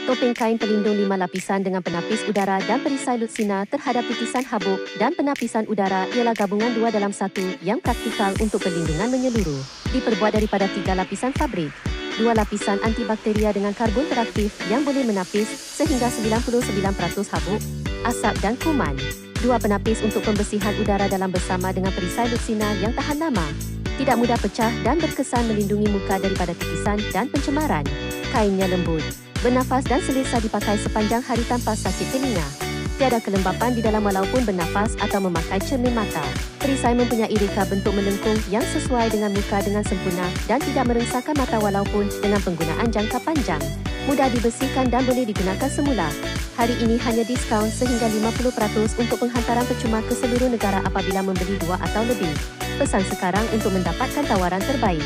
Topeng kain pelindung 5 lapisan dengan penapis udara dan perisai lutsina terhadap titisan habuk dan penapisan udara ialah gabungan 2 dalam 1 yang praktikal untuk perlindungan menyeluruh. Diperbuat daripada 3 lapisan fabrik. 2 lapisan antibakteria dengan karbon teraktif yang boleh menapis sehingga 99% habuk, asap dan kuman. 2 penapis untuk pembersihan udara dalam bersama dengan perisai lutsina yang tahan lama. Tidak mudah pecah dan berkesan melindungi muka daripada titisan dan pencemaran. Kainnya lembut, bernafas dan selesa dipakai sepanjang hari tanpa sakit telinga. Tiada kelembapan di dalam walaupun bernafas atau memakai cermin mata. Perisai mempunyai reka bentuk melengkung yang sesuai dengan muka dengan sempurna dan tidak merengsakkan mata walaupun dengan penggunaan jangka panjang. Mudah dibersihkan dan boleh digunakan semula. Hari ini hanya diskaun sehingga 50% untuk penghantaran percuma ke seluruh negara apabila membeli 2 atau lebih. Pesan sekarang untuk mendapatkan tawaran terbaik.